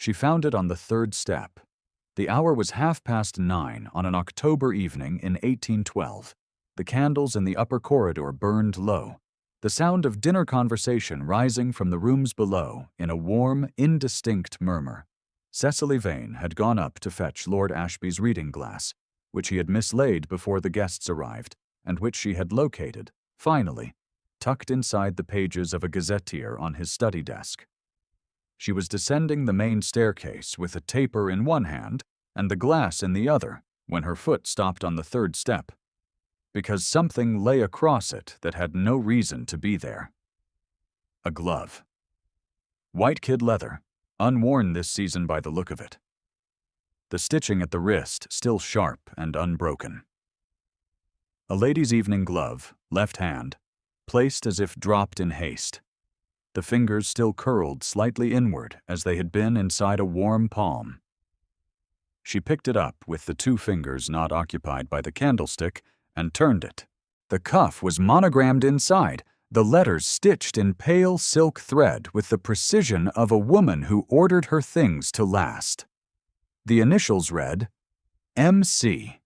She found it on the third step. The hour was 9:30 on an October evening in 1812. The candles in the upper corridor burned low, the sound of dinner conversation rising from the rooms below in a warm, indistinct murmur. Cecily Vane had gone up to fetch Lord Ashby's reading glass, which he had mislaid before the guests arrived, and which she had located, finally, tucked inside the pages of a gazetteer on his study desk. She was descending the main staircase with a taper in one hand and the glass in the other when her foot stopped on the third step, because something lay across it that had no reason to be there. A glove. White kid leather, unworn this season by the look of it. The stitching at the wrist still sharp and unbroken. A lady's evening glove, left hand, placed as if dropped in haste. The fingers still curled slightly inward as they had been inside a warm palm. She picked it up with the two fingers not occupied by the candlestick and turned it. The cuff was monogrammed inside, the letters stitched in pale silk thread with the precision of a woman who ordered her things to last. The initials read, M.C.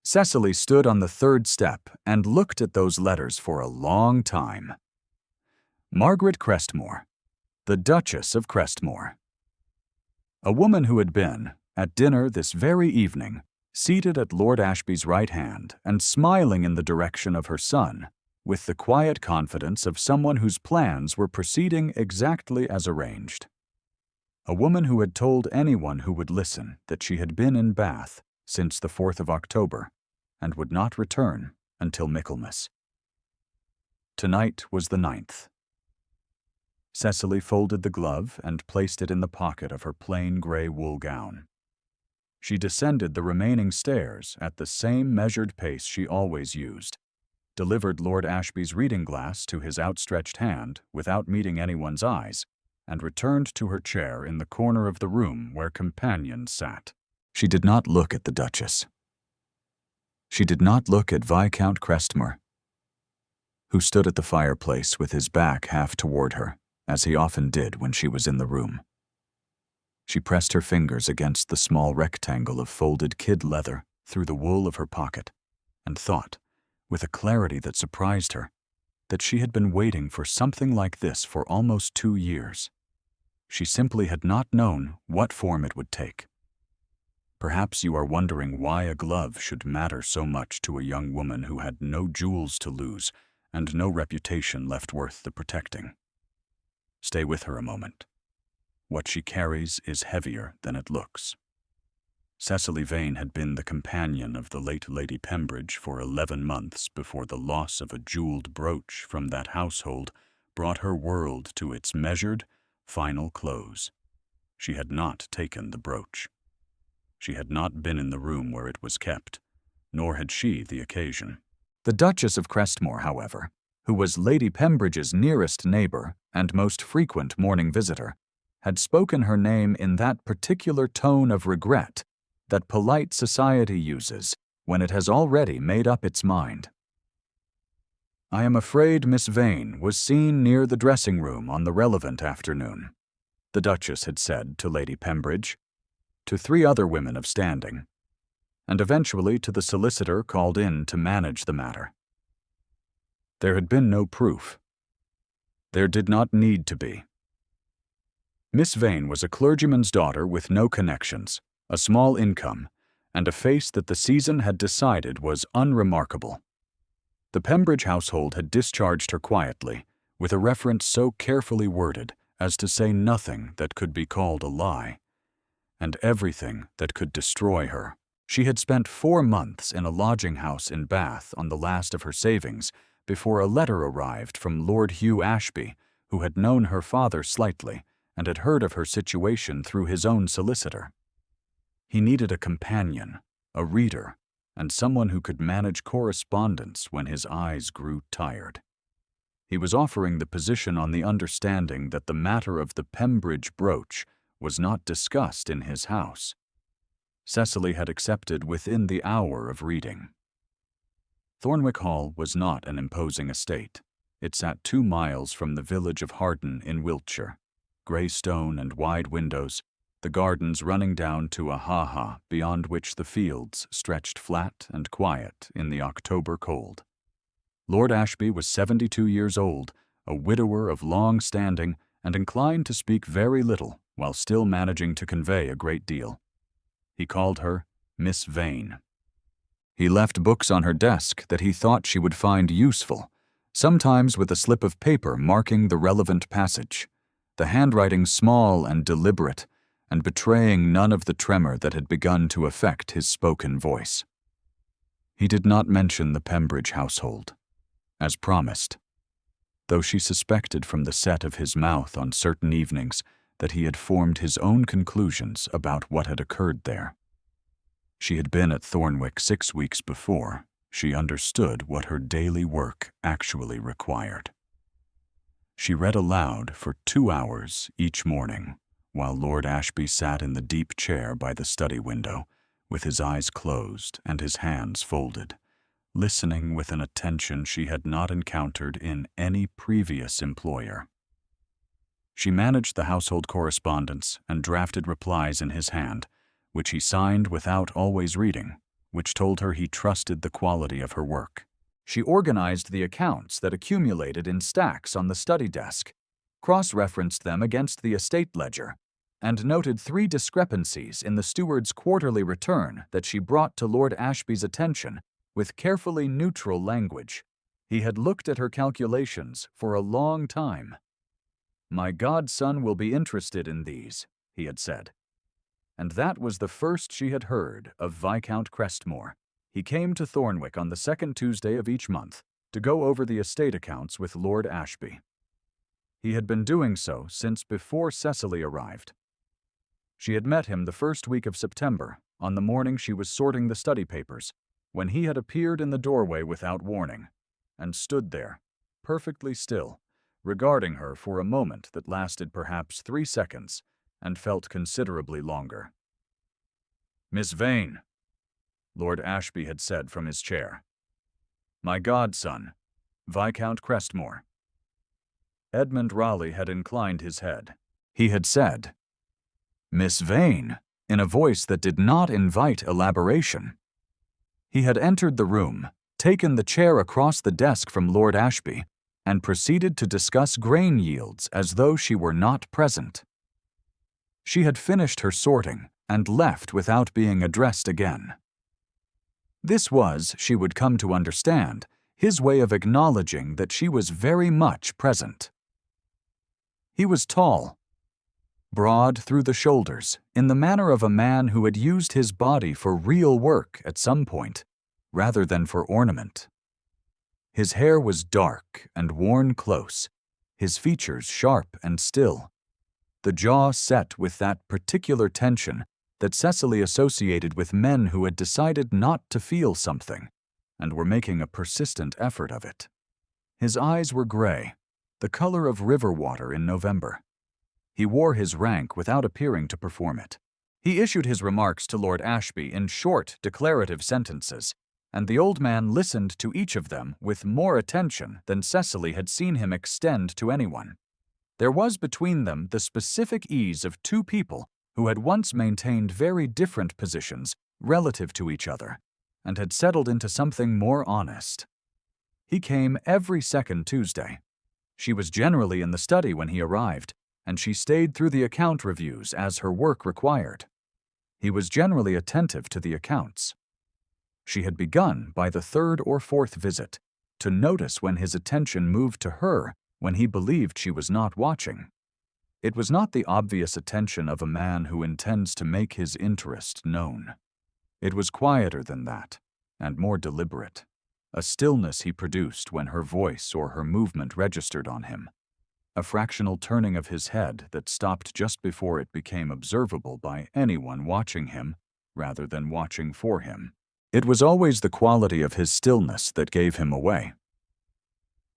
Cecily stood on the third step and looked at those letters for a long time. Margaret Crestmore, the Duchess of Crestmore. A woman who had been, at dinner this very evening, seated at Lord Ashby's right hand and smiling in the direction of her son, with the quiet confidence of someone whose plans were proceeding exactly as arranged. A woman who had told anyone who would listen that she had been in Bath since the 4th of October and would not return until Michaelmas. Tonight was the 9th. Cecily folded the glove and placed it in the pocket of her plain gray wool gown. She descended the remaining stairs at the same measured pace she always used, delivered Lord Ashby's reading glass to his outstretched hand without meeting anyone's eyes, and returned to her chair in the corner of the room where companions sat. She did not look at the Duchess. She did not look at Viscount Crestmore, who stood at the fireplace with his back half toward her, as he often did when she was in the room. She pressed her fingers against the small rectangle of folded kid leather through the wool of her pocket, and thought, with a clarity that surprised her, that she had been waiting for something like this for almost 2 years. She simply had not known what form it would take. Perhaps you are wondering why a glove should matter so much to a young woman who had no jewels to lose and no reputation left worth the protecting. Stay with her a moment. What she carries is heavier than it looks. Cecily Vane had been the companion of the late Lady Pembridge for 11 months before the loss of a jeweled brooch from that household brought her world to its measured, final close. She had not taken the brooch. She had not been in the room where it was kept, nor had she the occasion. The Duchess of Crestmore, however, who was Lady Pembridge's nearest neighbor and most frequent morning visitor, had spoken her name in that particular tone of regret that polite society uses when it has already made up its mind. I am afraid Miss Vane was seen near the dressing-room on the relevant afternoon, the Duchess had said to Lady Pembridge, to 3 other women of standing, and eventually to the solicitor called in to manage the matter. There had been no proof. There did not need to be. Miss Vane was a clergyman's daughter with no connections, a small income, and a face that the season had decided was unremarkable. The Pembridge household had discharged her quietly, with a reference so carefully worded as to say nothing that could be called a lie, and everything that could destroy her. She had spent 4 months in a lodging house in Bath on the last of her savings before a letter arrived from Lord Hugh Ashby, who had known her father slightly and had heard of her situation through his own solicitor. He needed a companion, a reader, and someone who could manage correspondence when his eyes grew tired. He was offering the position on the understanding that the matter of the Pembridge brooch was not discussed in his house. Cecily had accepted within the hour of reading. Thornwick Hall was not an imposing estate. It sat 2 miles from the village of Harden in Wiltshire. Grey stone and wide windows, the gardens running down to a ha-ha beyond which the fields stretched flat and quiet in the October cold. Lord Ashby was 72 years old, a widower of long standing, and inclined to speak very little while still managing to convey a great deal. He called her Miss Vane. He left books on her desk that he thought she would find useful, sometimes with a slip of paper marking the relevant passage, the handwriting small and deliberate, and betraying none of the tremor that had begun to affect his spoken voice. He did not mention the Pembridge household, as promised, though she suspected from the set of his mouth on certain evenings that he had formed his own conclusions about what had occurred there. She had been at Thornwick 6 weeks before. She understood what her daily work actually required. She read aloud for 2 hours each morning, while Lord Ashby sat in the deep chair by the study window, with his eyes closed and his hands folded, listening with an attention she had not encountered in any previous employer. She managed the household correspondence and drafted replies in his hand, which he signed without always reading, which told her he trusted the quality of her work. She organized the accounts that accumulated in stacks on the study desk, cross-referenced them against the estate ledger, and noted 3 discrepancies in the steward's quarterly return that she brought to Lord Ashby's attention with carefully neutral language. He had looked at her calculations for a long time. "My godson will be interested in these," he had said. And that was the first she had heard of Viscount Crestmore. He came to Thornwick on the 2nd Tuesday of each month to go over the estate accounts with Lord Ashby. He had been doing so since before Cecily arrived. She had met him the first week of September, on the morning she was sorting the study papers, when he had appeared in the doorway without warning, and stood there, perfectly still, regarding her for a moment that lasted perhaps 3 seconds, and felt considerably longer. "Miss Vane," Lord Ashby had said from his chair. "My godson, Viscount Crestmore." Edmund Raleigh had inclined his head. He had said, "Miss Vane," in a voice that did not invite elaboration. He had entered the room, taken the chair across the desk from Lord Ashby, and proceeded to discuss grain yields as though she were not present. She had finished her sorting and left without being addressed again. This was, she would come to understand, his way of acknowledging that she was very much present. He was tall, broad through the shoulders, in the manner of a man who had used his body for real work at some point, rather than for ornament. His hair was dark and worn close, his features sharp and still, the jaw set with that particular tension that Cecily associated with men who had decided not to feel something and were making a persistent effort of it. His eyes were gray, the color of river water in November. He wore his rank without appearing to perform it. He issued his remarks to Lord Ashby in short, declarative sentences, and the old man listened to each of them with more attention than Cecily had seen him extend to anyone. There was between them the specific ease of 2 people who had once maintained very different positions relative to each other, and had settled into something more honest. He came every 2nd Tuesday. She was generally in the study when he arrived, and she stayed through the account reviews as her work required. He was generally attentive to the accounts. She had begun, by the 3rd or 4th visit, to notice when his attention moved to her when he believed she was not watching. It was not the obvious attention of a man who intends to make his interest known. It was quieter than that, and more deliberate, a stillness he produced when her voice or her movement registered on him, a fractional turning of his head that stopped just before it became observable by anyone watching him rather than watching for him. It was always the quality of his stillness that gave him away.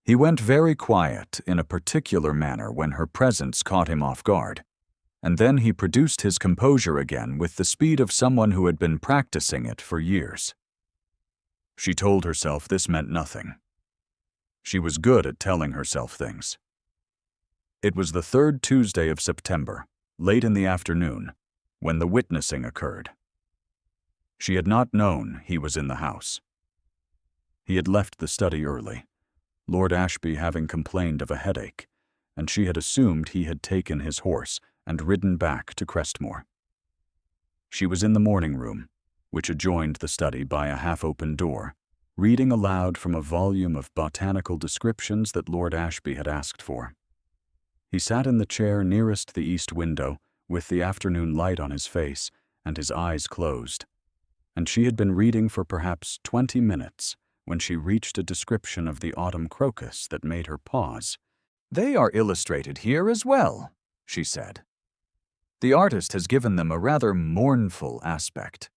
He went very quiet in a particular manner when her presence caught him off guard, and then he produced his composure again with the speed of someone who had been practicing it for years. She told herself this meant nothing. She was good at telling herself things. It was the 3rd Tuesday of September, late in the afternoon, when the witnessing occurred. She had not known he was in the house. He had left the study early, Lord Ashby having complained of a headache, and she had assumed he had taken his horse and ridden back to Crestmore. She was in the morning room, which adjoined the study by a half-open door, reading aloud from a volume of botanical descriptions that Lord Ashby had asked for. He sat in the chair nearest the east window, with the afternoon light on his face and his eyes closed, and she had been reading for perhaps 20 minutes when she reached a description of the autumn crocus that made her pause. "They are illustrated here as well," she said. "The artist has given them a rather mournful aspect.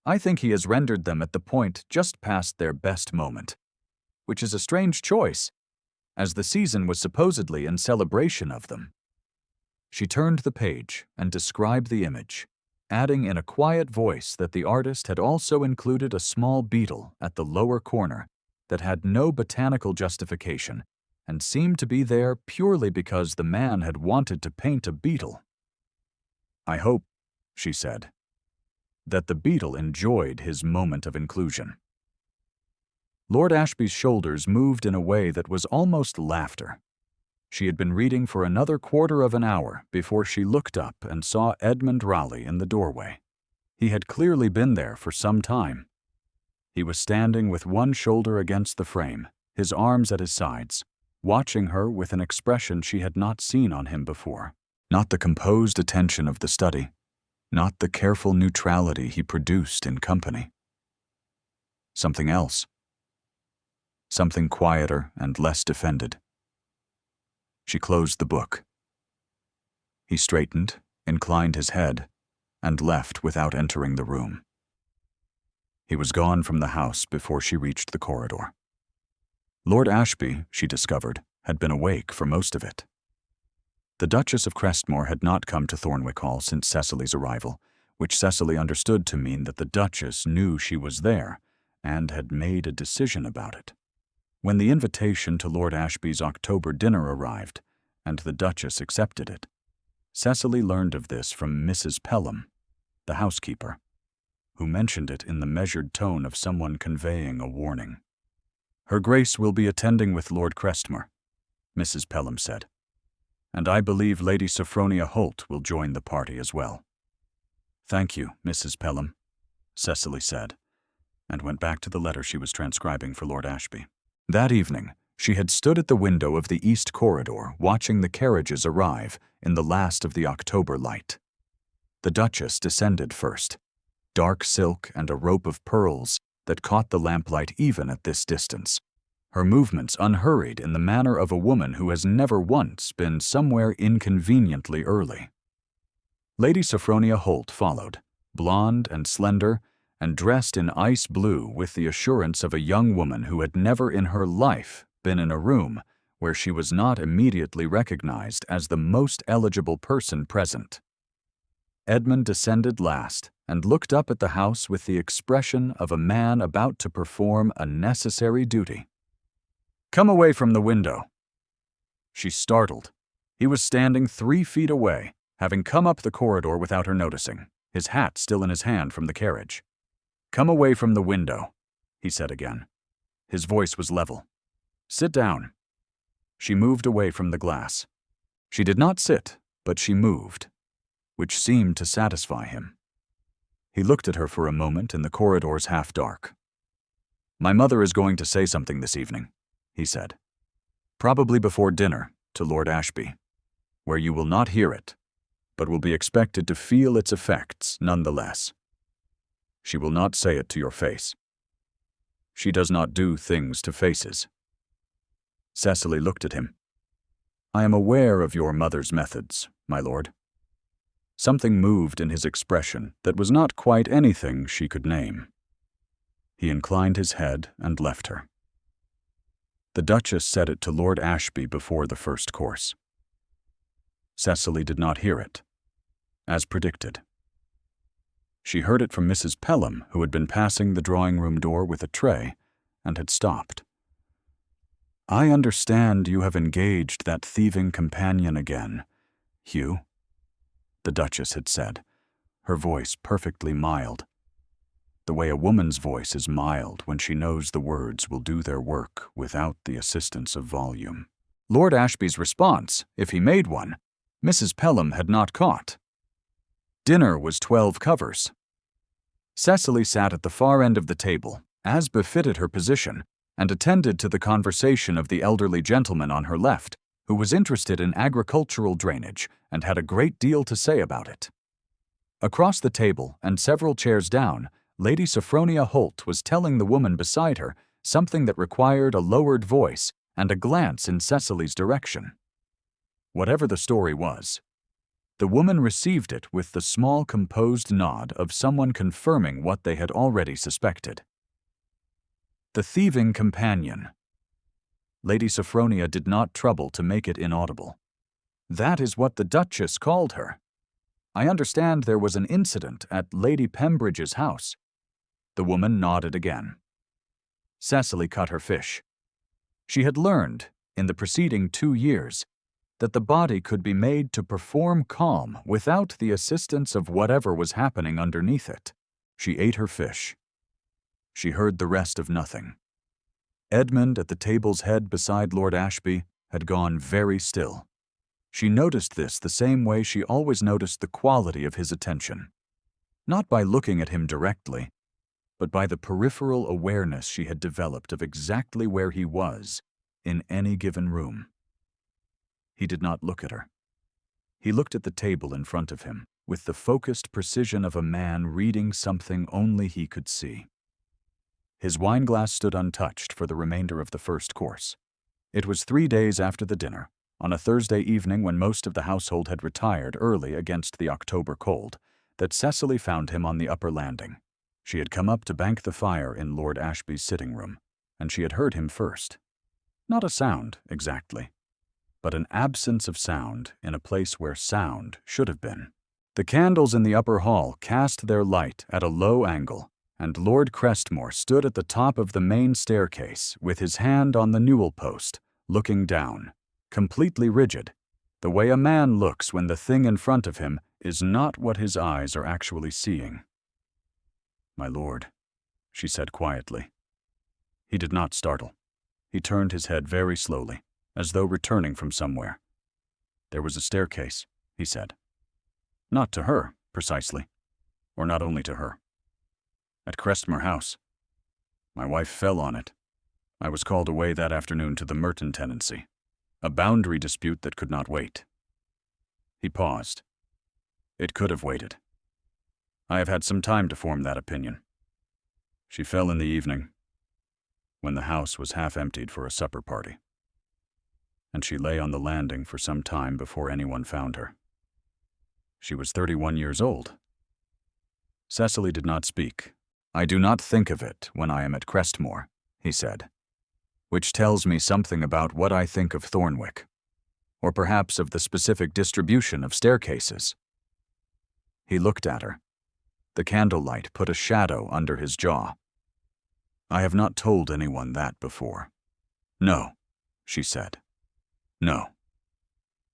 I think he has rendered them at the point just past their best moment, which is a strange choice, as the season was supposedly in celebration of them." She turned the page and described the image, adding in a quiet voice that the artist had also included a small beetle at the lower corner that had no botanical justification and seemed to be there purely because the man had wanted to paint a beetle. "I hope," she said, "that the beetle enjoyed his moment of inclusion." Lord Ashby's shoulders moved in a way that was almost laughter. She had been reading for another quarter of an hour before she looked up and saw Edmund Raleigh in the doorway. He had clearly been there for some time. He was standing with one shoulder against the frame, his arms at his sides, watching her with an expression she had not seen on him before. Not the composed attention of the study, not the careful neutrality he produced in company. Something else. Something quieter and less defended. She closed the book. He straightened, inclined his head, and left without entering the room. He was gone from the house before she reached the corridor. Lord Ashby, she discovered, had been awake for most of it. The Duchess of Crestmore had not come to Thornwick Hall since Cecily's arrival, which Cecily understood to mean that the Duchess knew she was there and had made a decision about it. When the invitation to Lord Ashby's October dinner arrived, and the Duchess accepted it, Cecily learned of this from Mrs. Pelham, the housekeeper, who mentioned it in the measured tone of someone conveying a warning. "Her Grace will be attending with Lord Crestmore," Mrs. Pelham said, "and I believe Lady Sophronia Holt will join the party as well." "Thank you, Mrs. Pelham," Cecily said, and went back to the letter she was transcribing for Lord Ashby. That evening, she had stood at the window of the east corridor watching the carriages arrive in the last of the October light. The Duchess descended first, dark silk and a rope of pearls that caught the lamplight even at this distance, her movements unhurried in the manner of a woman who has never once been somewhere inconveniently early. Lady Sophronia Holt followed, blonde and slender, and dressed in ice blue with the assurance of a young woman who had never in her life been in a room where she was not immediately recognized as the most eligible person present. Edmund descended last and looked up at the house with the expression of a man about to perform a necessary duty. "Come away from the window." She startled. He was standing 3 feet away, having come up the corridor without her noticing, his hat still in his hand from the carriage. "Come away from the window," he said again. His voice was level. "Sit down." She moved away from the glass. She did not sit, but she moved, which seemed to satisfy him. He looked at her for a moment in the corridor's half-dark. "My mother is going to say something this evening," he said. "Probably before dinner, to Lord Ashby, where you will not hear it, but will be expected to feel its effects nonetheless. She will not say it to your face. She does not do things to faces." Cecily looked at him. "I am aware of your mother's methods, my lord." Something moved in his expression that was not quite anything she could name. He inclined his head and left her. The Duchess said it to Lord Ashby before the first course. Cecily did not hear it, as predicted. She heard it from Mrs. Pelham, who had been passing the drawing-room door with a tray and had stopped. "I understand you have engaged that thieving companion again, Hugh," the Duchess had said, her voice perfectly mild. The way a woman's voice is mild when she knows the words will do their work without the assistance of volume. Lord Ashby's response, if he made one, Mrs. Pelham had not caught. Dinner was 12 covers. Cecily sat at the far end of the table, as befitted her position, and attended to the conversation of the elderly gentleman on her left, who was interested in agricultural drainage and had a great deal to say about it. Across the table and several chairs down, Lady Sophronia Holt was telling the woman beside her something that required a lowered voice and a glance in Cecily's direction. Whatever the story was, the woman received it with the small composed nod of someone confirming what they had already suspected. The thieving companion. Lady Sophronia did not trouble to make it inaudible. That is what the Duchess called her. I understand there was an incident at Lady Pembridge's house. The woman nodded again. Cecily cut her fish. She had learned, in the preceding 2 years, that the body could be made to perform calm without the assistance of whatever was happening underneath it. She ate her fish. She heard the rest of nothing. Edmund, at the table's head beside Lord Ashby, had gone very still. She noticed this the same way she always noticed the quality of his attention. Not by looking at him directly, but by the peripheral awareness she had developed of exactly where he was in any given room. He did not look at her. He looked at the table in front of him with the focused precision of a man reading something only he could see. His wineglass stood untouched for the remainder of the first course. It was 3 days after the dinner, on a Thursday evening when most of the household had retired early against the October cold, that Cecily found him on the upper landing. She had come up to bank the fire in Lord Ashby's sitting room, and she had heard him first. Not a sound, exactly, but an absence of sound in a place where sound should have been. The candles in the upper hall cast their light at a low angle, and Lord Crestmore stood at the top of the main staircase with his hand on the newel post, looking down, completely rigid, the way a man looks when the thing in front of him is not what his eyes are actually seeing. "My lord," she said quietly. He did not startle. He turned his head very slowly, as though returning from somewhere. "There was a staircase," he said. "Not to her, precisely, or not only to her. At Crestmore House. My wife fell on it. I was called away that afternoon to the Merton tenancy, a boundary dispute that could not wait." He paused. "It could have waited. I have had some time to form that opinion. She fell in the evening, when the house was half emptied for a supper party, and she lay on the landing for some time before anyone found her. She was 31 years old." Cecily did not speak. "I do not think of it when I am at Crestmore," he said, "which tells me something about what I think of Thornwick, or perhaps of the specific distribution of staircases." He looked at her. The candlelight put a shadow under his jaw. "I have not told anyone that before." "No," she said. "No."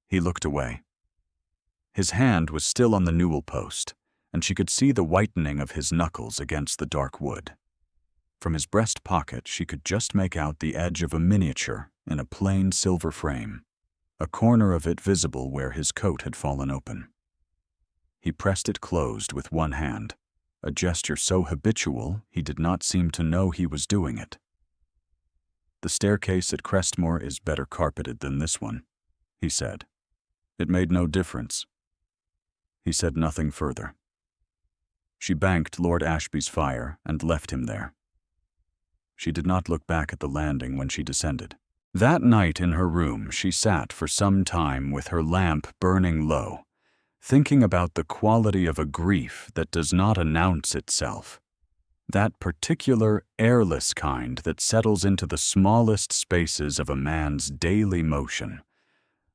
He looked away. His hand was still on the newel post, and she could see the whitening of his knuckles against the dark wood. From his breast pocket she could just make out the edge of a miniature in a plain silver frame, a corner of it visible where his coat had fallen open. He pressed it closed with one hand, a gesture so habitual he did not seem to know he was doing it. "The staircase at Crestmore is better carpeted than this one," he said. "It made no difference." He said nothing further. She banked Lord Ashby's fire and left him there. She did not look back at the landing when she descended. That night in her room she sat for some time with her lamp burning low, thinking about the quality of a grief that does not announce itself, that particular airless kind that settles into the smallest spaces of a man's daily motion,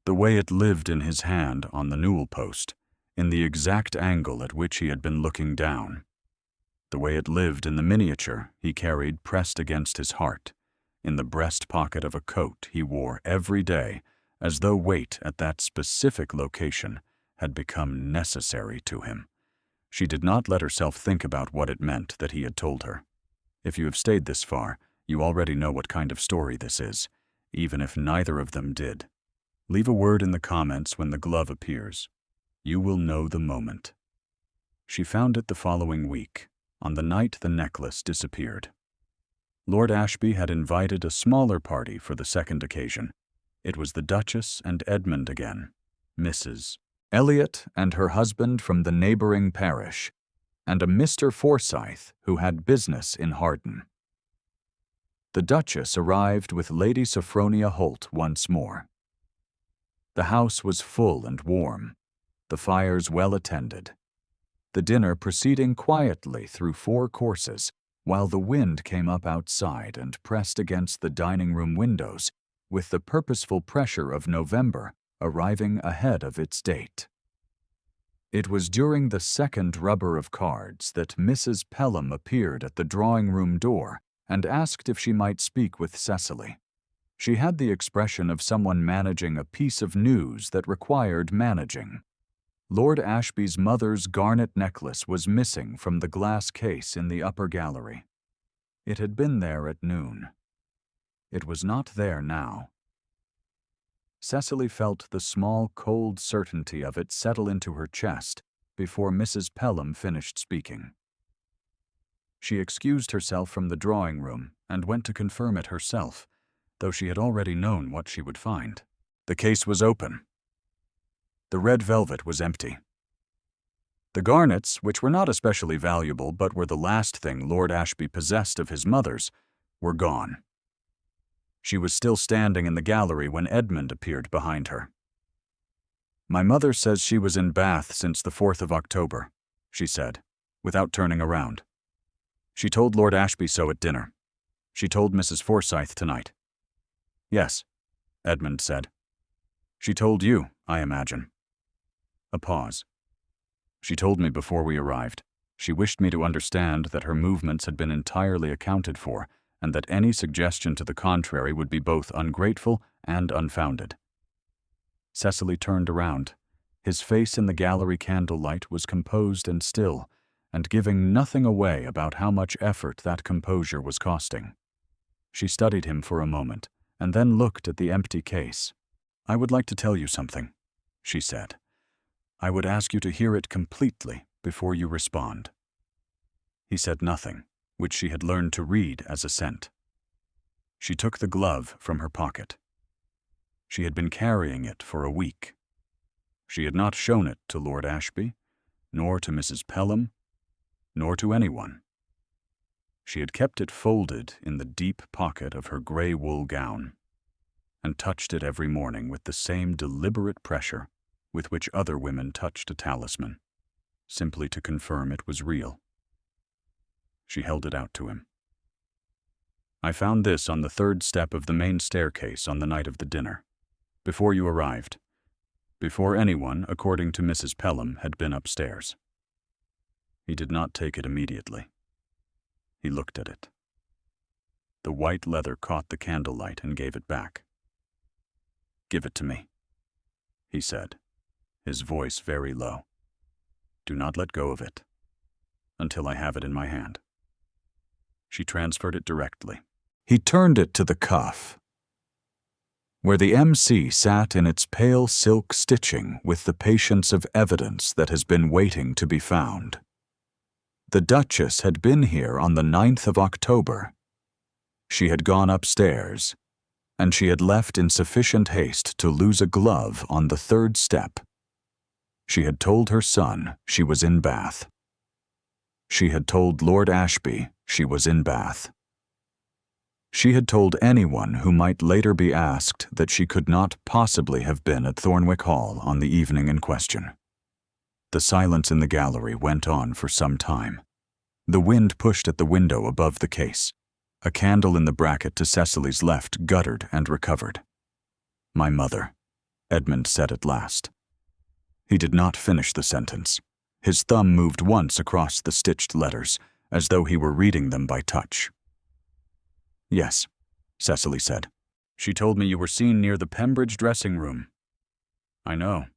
the way it lived in his hand on the newel post, in the exact angle at which he had been looking down, the way it lived in the miniature he carried pressed against his heart, in the breast pocket of a coat he wore every day, as though weight at that specific location had become necessary to him, She did not let herself think about what it meant that he had told her. If you have stayed this far, you already know what kind of story this is, even if neither of them did. Leave a word in the comments when the glove appears. You will know the moment. She found it the following week, on the night the necklace disappeared. Lord Ashby had invited a smaller party for the second occasion. It was the Duchess and Edmund again, Mrs. Elliot and her husband from the neighboring parish, and a Mr. Forsyth who had business in Hardin. The Duchess arrived with Lady Sophronia Holt once more. The house was full and warm, the fires well attended, the dinner proceeding quietly through 4 courses, while the wind came up outside and pressed against the dining-room windows with the purposeful pressure of November arriving ahead of its date. It was during the second rubber of cards that Mrs. Pelham appeared at the drawing-room door and asked if she might speak with Cecily. She had the expression of someone managing a piece of news that required managing. Lord Ashby's mother's garnet necklace was missing from the glass case in the upper gallery. It had been there at noon. It was not there now. Cecily felt the small, cold certainty of it settle into her chest before Mrs. Pelham finished speaking. She excused herself from the drawing-room and went to confirm it herself, though she had already known what she would find. The case was open. The red velvet was empty. The garnets, which were not especially valuable but were the last thing Lord Ashby possessed of his mother's, were gone. She was still standing in the gallery when Edmund appeared behind her. "My mother says she was in Bath since the 4th of October, she said, without turning around. She told Lord Ashby so at dinner. She told Mrs. Forsyth tonight." "Yes," Edmund said. "She told you, I imagine." A pause. "She told me before we arrived. She wished me to understand that her movements had been entirely accounted for, and that any suggestion to the contrary would be both ungrateful and unfounded." Cecily turned around. His face in the gallery candlelight was composed and still, and giving nothing away about how much effort that composure was costing. She studied him for a moment, and then looked at the empty case. "I would like to tell you something," she said. "I would ask you to hear it completely before you respond." He said nothing, which she had learned to read as assent. She took the glove from her pocket. She had been carrying it for a week. She had not shown it to Lord Ashby, nor to Mrs. Pelham, nor to anyone. She had kept it folded in the deep pocket of her gray wool gown, and touched it every morning with the same deliberate pressure with which other women touched a talisman, simply to confirm it was real. She held it out to him. "I found this on the 3rd step of the main staircase on the night of the dinner, before you arrived, before anyone, according to Mrs. Pelham, had been upstairs." He did not take it immediately. He looked at it. The white leather caught the candlelight and gave it back. "Give it to me," he said, his voice very low. "Do not let go of it until I have it in my hand." She transferred it directly. He turned it to the cuff, where the MC sat in its pale silk stitching with the patience of evidence that has been waiting to be found. The Duchess had been here on the 9th of October. She had gone upstairs, and she had left in sufficient haste to lose a glove on the 3rd step. She had told her son she was in Bath. She had told Lord Ashby she was in Bath. She had told anyone who might later be asked that she could not possibly have been at Thornwick Hall on the evening in question. The silence in the gallery went on for some time. The wind pushed at the window above the case. A candle in the bracket to Cecily's left guttered and recovered. "My mother," Edmund said at last. He did not finish the sentence. His thumb moved once across the stitched letters, as though he were reading them by touch. "Yes," Cecily said. "She told me you were seen near the Pembridge dressing room." "I know."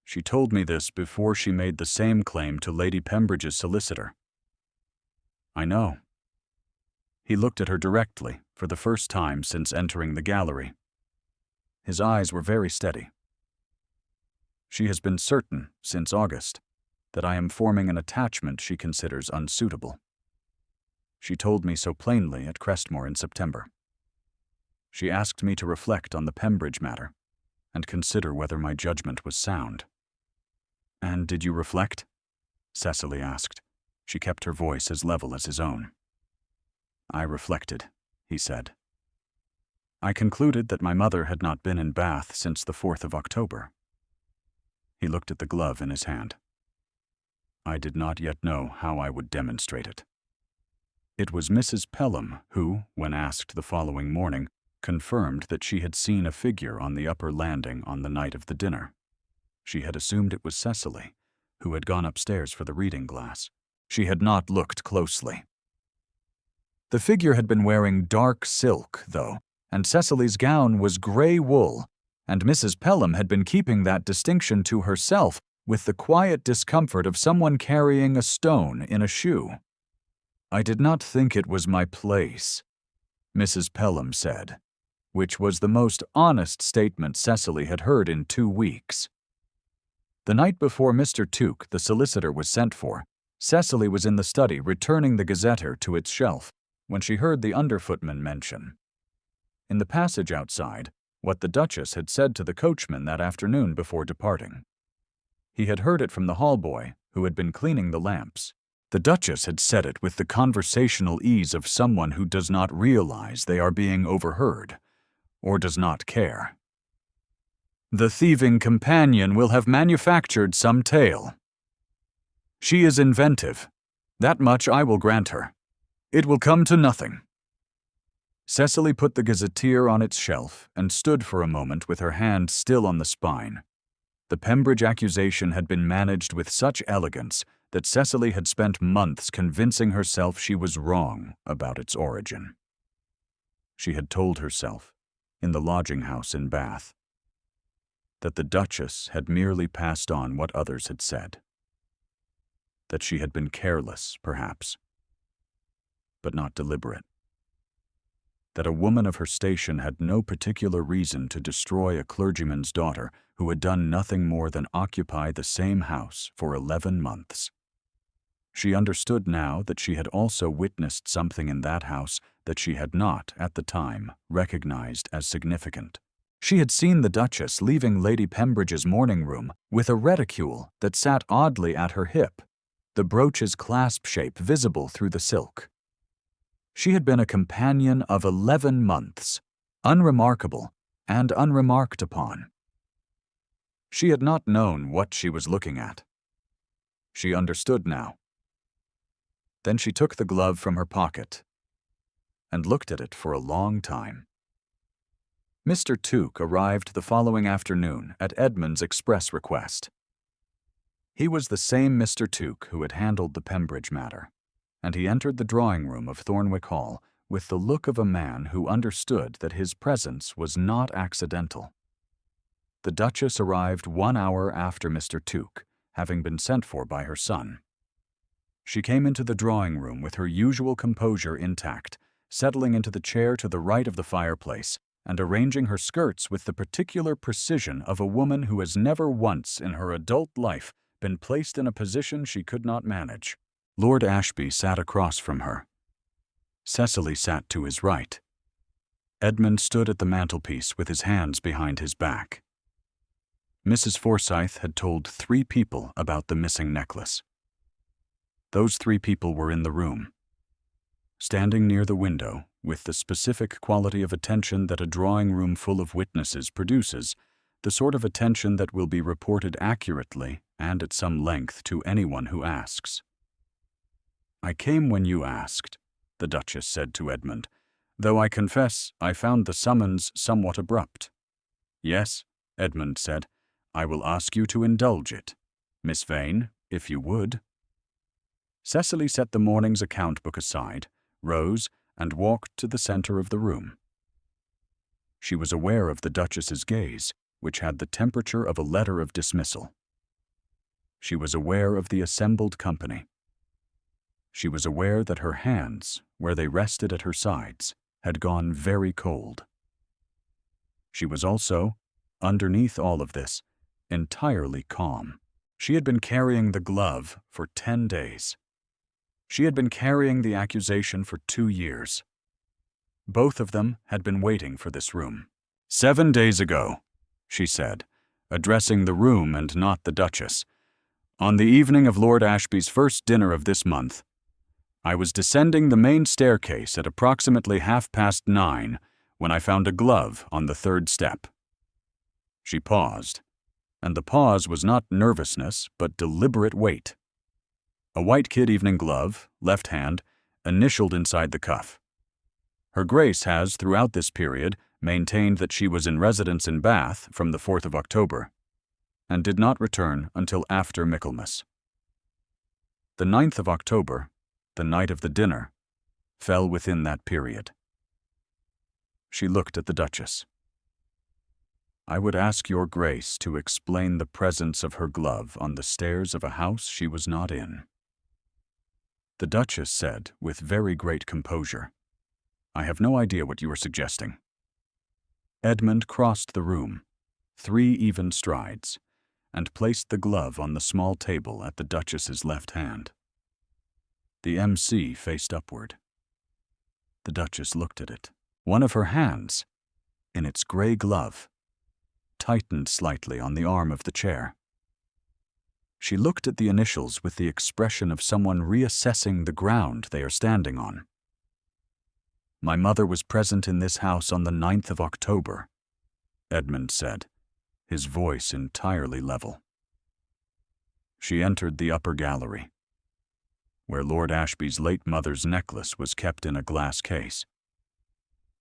She told me this before she made the same claim to Lady Pembridge's solicitor. I know. He looked at her directly for the first time since entering the gallery. His eyes were very steady. She has been certain, since August, that I am forming an attachment she considers unsuitable. She told me so plainly at Crestmore in September. She asked me to reflect on the Pembridge matter and consider whether my judgment was sound. "And did you reflect?" Cecily asked. She kept her voice as level as his own. "I reflected," he said. "I concluded that my mother had not been in Bath since the 4th of October. He looked at the glove in his hand. I did not yet know how I would demonstrate it. It was Mrs. Pelham who, when asked the following morning, confirmed that she had seen a figure on the upper landing on the night of the dinner. She had assumed it was Cecily, who had gone upstairs for the reading glass. She had not looked closely. The figure had been wearing dark silk, though, and Cecily's gown was gray wool, and Mrs. Pelham had been keeping that distinction to herself with the quiet discomfort of someone carrying a stone in a shoe. "I did not think it was my place," Mrs. Pelham said, which was the most honest statement Cecily had heard in 2 weeks. The night before Mr. Tuke, the solicitor, was sent for, Cecily was in the study returning the Gazetteer to its shelf when she heard the underfootman mention, in the passage outside, what the Duchess had said to the coachman that afternoon before departing. He had heard it from the hall-boy, who had been cleaning the lamps. The Duchess had said it with the conversational ease of someone who does not realize they are being overheard, or does not care. "The thieving companion will have manufactured some tale. She is inventive. That much I will grant her. It will come to nothing." Cecily put the Gazetteer on its shelf and stood for a moment with her hand still on the spine. The Pembridge accusation had been managed with such elegance that Cecily had spent months convincing herself she was wrong about its origin. She had told herself, in the lodging-house in Bath, that the Duchess had merely passed on what others had said. That she had been careless, perhaps, but not deliberate. That a woman of her station had no particular reason to destroy a clergyman's daughter who had done nothing more than occupy the same house for 11 months. She understood now that she had also witnessed something in that house that she had not, at the time, recognized as significant. She had seen the Duchess leaving Lady Pembridge's morning room with a reticule that sat oddly at her hip, the brooch's clasp shape visible through the silk. She had been a companion of 11 months, unremarkable and unremarked upon. She had not known what she was looking at. She understood now. Then she took the glove from her pocket and looked at it for a long time. Mr. Tuke arrived the following afternoon at Edmund's express request. He was the same Mr. Tuke who had handled the Pembridge matter, and he entered the drawing-room of Thornwick Hall with the look of a man who understood that his presence was not accidental. The Duchess arrived 1 hour after Mr. Tuke, having been sent for by her son. She came into the drawing-room with her usual composure intact, settling into the chair to the right of the fireplace, and arranging her skirts with the particular precision of a woman who has never once in her adult life been placed in a position she could not manage. Lord Ashby sat across from her. Cecily sat to his right. Edmund stood at the mantelpiece with his hands behind his back. Mrs. Forsyth had told 3 people about the missing necklace. Those 3 people were in the room, standing near the window, with the specific quality of attention that a drawing-room full of witnesses produces, the sort of attention that will be reported accurately and at some length to anyone who asks. "I came when you asked," the Duchess said to Edmund, "though I confess I found the summons somewhat abrupt." "Yes," Edmund said, "I will ask you to indulge it. Miss Vane, if you would." Cecily set the morning's account book aside, rose, and walked to the center of the room. She was aware of the Duchess's gaze, which had the temperature of a letter of dismissal. She was aware of the assembled company. She was aware that her hands, where they rested at her sides, had gone very cold. She was also, underneath all of this, entirely calm. She had been carrying the glove for 10 days. She had been carrying the accusation for 2 years. Both of them had been waiting for this room. 7 days ago, she said, addressing the room and not the Duchess, on the evening of Lord Ashby's first dinner of this month, I was descending the main staircase at approximately 9:30 when I found a glove on the 3rd step. She paused, and the pause was not nervousness but deliberate wait. A white kid evening glove, left hand, initialed inside the cuff. Her Grace has, throughout this period, maintained that she was in residence in Bath from the 4th of October, and did not return until after Michaelmas. The 9th of October, the night of the dinner, fell within that period. She looked at the Duchess. I would ask your Grace to explain the presence of her glove on the stairs of a house she was not in. The Duchess said with very great composure, I have no idea what you are suggesting. Edmund crossed the room, 3 even strides, and placed the glove on the small table at the Duchess's left hand. The MC faced upward. The Duchess looked at it. One of her hands, in its gray glove, tightened slightly on the arm of the chair. She looked at the initials with the expression of someone reassessing the ground they are standing on. My mother was present in this house on the 9th of October, Edmund said, his voice entirely level. She entered the upper gallery, where Lord Ashby's late mother's necklace was kept in a glass case.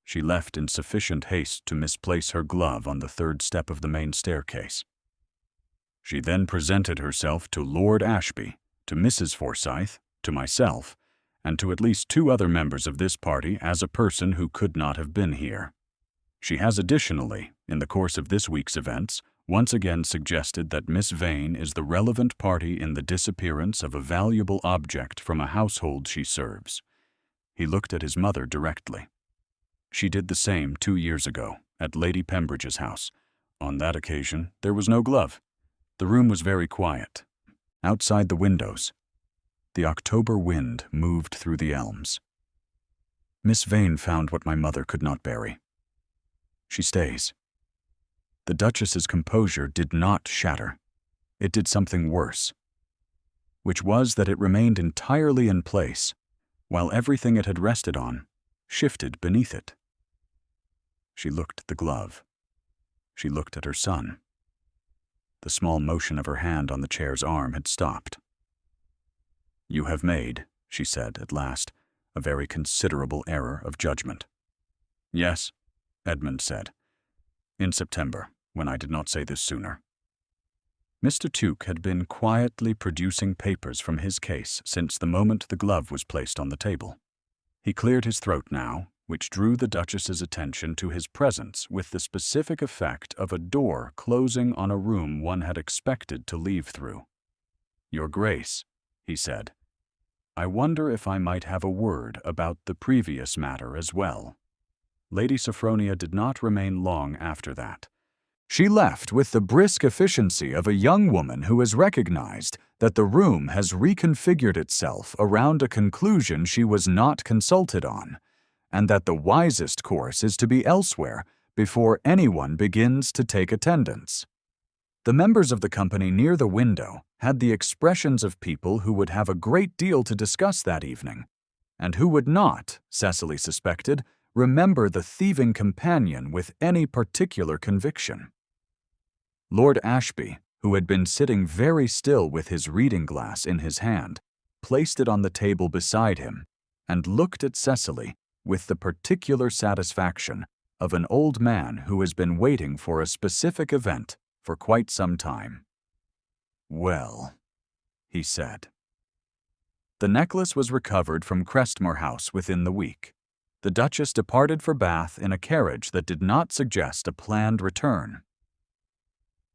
She left in sufficient haste to misplace her glove on the 3rd step of the main staircase. She then presented herself to Lord Ashby, to Mrs. Forsyth, to myself, and to at least 2 other members of this party as a person who could not have been here. She has additionally, in the course of this week's events, once again suggested that Miss Vane is the relevant party in the disappearance of a valuable object from a household she serves. He looked at his mother directly. She did the same 2 years ago, at Lady Pembridge's house. On that occasion, there was no glove. The room was very quiet. Outside the windows, the October wind moved through the elms. Miss Vane found what my mother could not bury. She stays. The Duchess's composure did not shatter. It did something worse, which was that it remained entirely in place, while everything it had rested on shifted beneath it. She looked at the glove. She looked at her son. The small motion of her hand on the chair's arm had stopped. You have made, she said at last, a very considerable error of judgment. Yes, Edmund said. In September, when I did not say this sooner. Mr. Tuke had been quietly producing papers from his case since the moment the glove was placed on the table. He cleared his throat now, which drew the Duchess's attention to his presence with the specific effect of a door closing on a room one had expected to leave through. Your Grace, he said, I wonder if I might have a word about the previous matter as well. Lady Sophronia did not remain long after that. She left with the brisk efficiency of a young woman who has recognized that the room has reconfigured itself around a conclusion she was not consulted on, and that the wisest course is to be elsewhere before anyone begins to take attendance. The members of the company near the window had the expressions of people who would have a great deal to discuss that evening, and who would not, Cecily suspected, remember the thieving companion with any particular conviction. Lord Ashby, who had been sitting very still with his reading glass in his hand, placed it on the table beside him, and looked at Cecily with the particular satisfaction of an old man who has been waiting for a specific event for quite some time. Well, he said. The necklace was recovered from Crestmore House within the week. The Duchess departed for Bath in a carriage that did not suggest a planned return.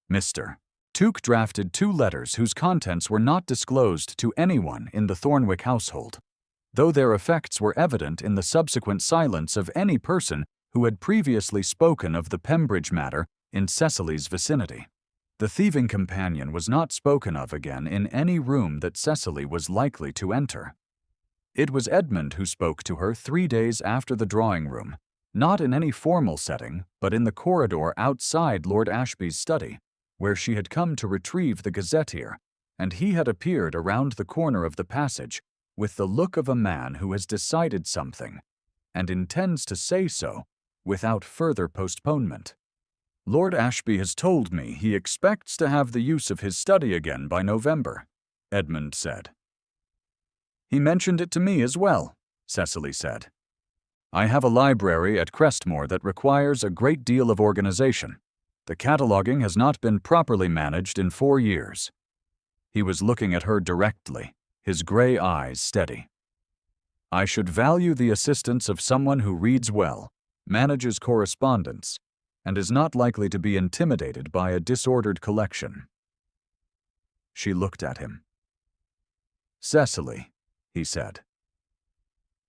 Mr. Tuke drafted 2 letters whose contents were not disclosed to anyone in the Thornwick household, though their effects were evident in the subsequent silence of any person who had previously spoken of the Pembridge matter in Cecily's vicinity. The thieving companion was not spoken of again in any room that Cecily was likely to enter. It was Edmund who spoke to her 3 days after the drawing room, not in any formal setting, but in the corridor outside Lord Ashby's study, where she had come to retrieve the gazetteer, and he had appeared around the corner of the passage with the look of a man who has decided something and intends to say so without further postponement. "Lord Ashby has told me he expects to have the use of his study again by November," Edmund said. "He mentioned it to me as well," Cecily said. "I have a library at Crestmore that requires a great deal of organization. The cataloging has not been properly managed in 4 years." He was looking at her directly, his gray eyes steady. "I should value the assistance of someone who reads well, manages correspondence, and is not likely to be intimidated by a disordered collection." She looked at him. "Cecily," he said.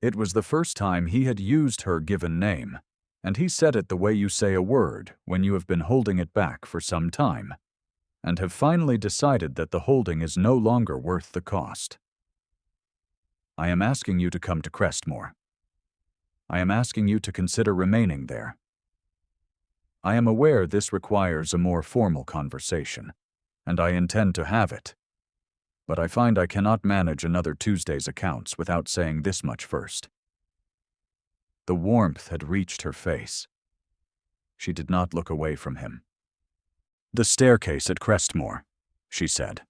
It was the first time he had used her given name, and he said it the way you say a word when you have been holding it back for some time, and have finally decided that the holding is no longer worth the cost. "I am asking you to come to Crestmore. I am asking you to consider remaining there. I am aware this requires a more formal conversation, and I intend to have it. But I find I cannot manage another Tuesday's accounts without saying this much first." The warmth had reached her face. She did not look away from him. "The staircase at Crestmore," she said.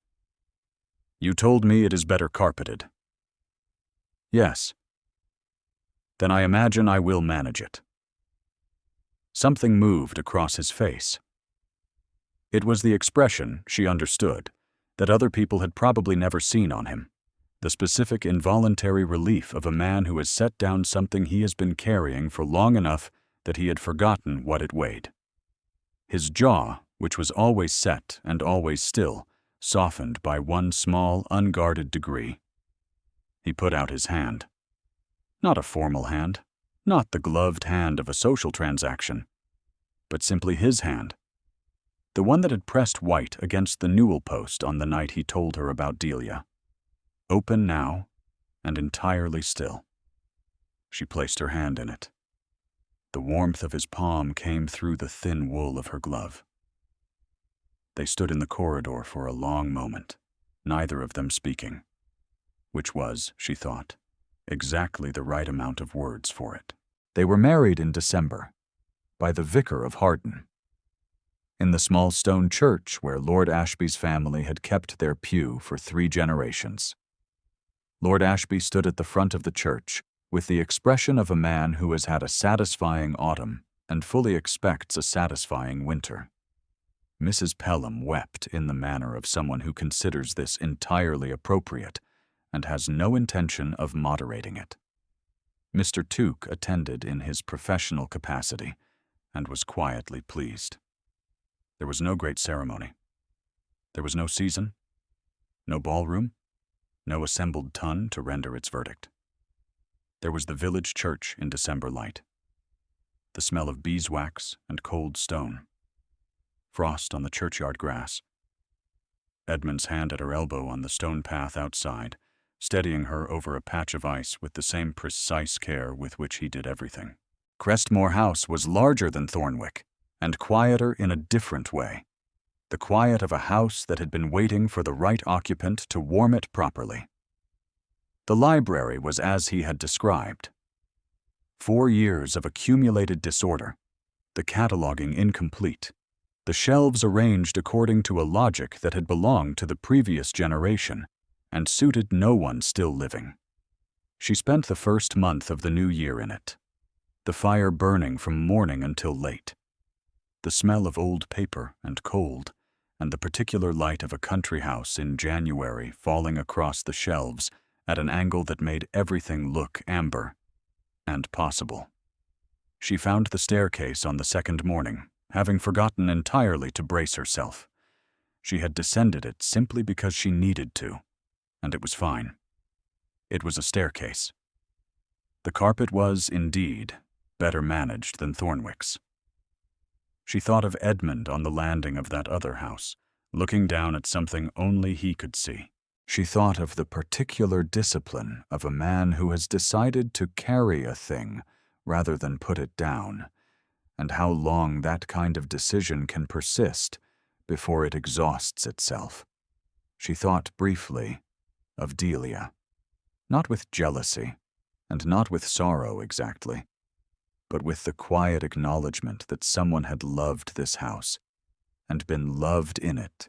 "You told me it is better carpeted." "Yes." "Then I imagine I will manage it." Something moved across his face. It was the expression, she understood, that other people had probably never seen on him, the specific involuntary relief of a man who has set down something he has been carrying for long enough that he had forgotten what it weighed. His jaw, which was always set and always still, softened by one small, unguarded degree. He put out his hand. Not a formal hand, not the gloved hand of a social transaction, but simply his hand, the one that had pressed white against the newel post on the night he told her about Delia. Open now, and entirely still. She placed her hand in it. The warmth of his palm came through the thin wool of her glove. They stood in the corridor for a long moment, neither of them speaking, which was, she thought, exactly the right amount of words for it. They were married in December, by the vicar of Harden, in the small stone church where Lord Ashby's family had kept their pew for 3 generations. Lord Ashby stood at the front of the church with the expression of a man who has had a satisfying autumn and fully expects a satisfying winter. Mrs. Pelham wept in the manner of someone who considers this entirely appropriate and has no intention of moderating it. Mr. Tuke attended in his professional capacity and was quietly pleased. There was no great ceremony. There was no season, no ballroom, no assembled ton to render its verdict. There was the village church in December light, the smell of beeswax and cold stone, frost on the churchyard grass, Edmund's hand at her elbow on the stone path outside, steadying her over a patch of ice with the same precise care with which he did everything. Crestmore House was larger than Thornwick, and quieter in a different way, the quiet of a house that had been waiting for the right occupant to warm it properly. The library was as he had described. 4 years of accumulated disorder, the cataloging incomplete, the shelves arranged according to a logic that had belonged to the previous generation and suited no one still living. She spent the first month of the new year in it, the fire burning from morning until late, the smell of old paper and cold, and the particular light of a country house in January falling across the shelves at an angle that made everything look amber and possible. She found the staircase on the second morning, having forgotten entirely to brace herself, She had descended it simply because she needed to, and it was fine. It was a staircase. The carpet was, indeed, better managed than Thornwick's. She thought of Edmund on the landing of that other house, looking down at something only he could see. She thought of the particular discipline of a man who has decided to carry a thing rather than put it down, and how long that kind of decision can persist before it exhausts itself. She thought briefly of Delia, not with jealousy, and not with sorrow exactly, but with the quiet acknowledgement that someone had loved this house, and been loved in it,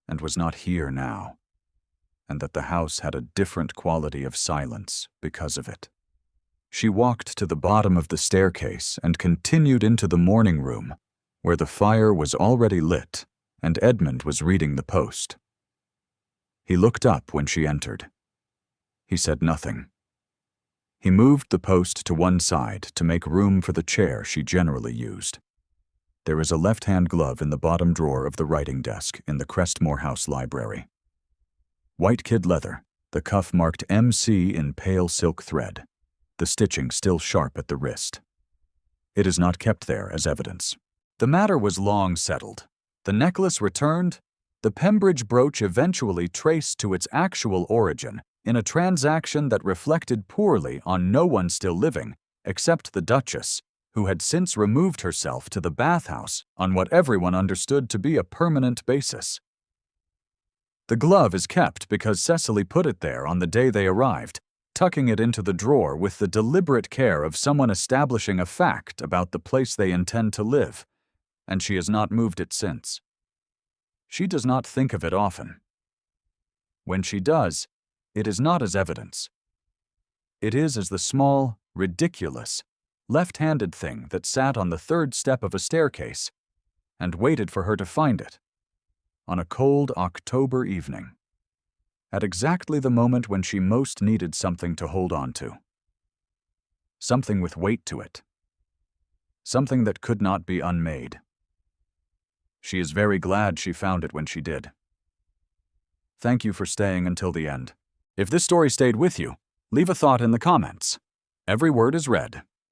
and was not here now, and that the house had a different quality of silence because of it. She walked to the bottom of the staircase and continued into the morning room, where the fire was already lit and Edmund was reading the Post. He looked up when she entered. He said nothing. He moved the Post to one side to make room for the chair she generally used. There is a left-hand glove in the bottom drawer of the writing desk in the Crestmore House library. White kid leather, the cuff marked MC in pale silk thread, the stitching still sharp at the wrist. It is not kept there as evidence. The matter was long settled. The necklace returned, the Pembridge brooch eventually traced to its actual origin in a transaction that reflected poorly on no one still living except the Duchess, who had since removed herself to the bathhouse on what everyone understood to be a permanent basis. The glove is kept because Cecily put it there on the day they arrived, tucking it into the drawer with the deliberate care of someone establishing a fact about the place they intend to live, and she has not moved it since. She does not think of it often. When she does, it is not as evidence. It is as the small, ridiculous, left-handed thing that sat on the third step of a staircase and waited for her to find it on a cold October evening, at exactly the moment when she most needed something to hold on to. Something with weight to it. Something that could not be unmade. She is very glad she found it when she did. Thank you for staying until the end. If this story stayed with you, leave a thought in the comments. Every word is read.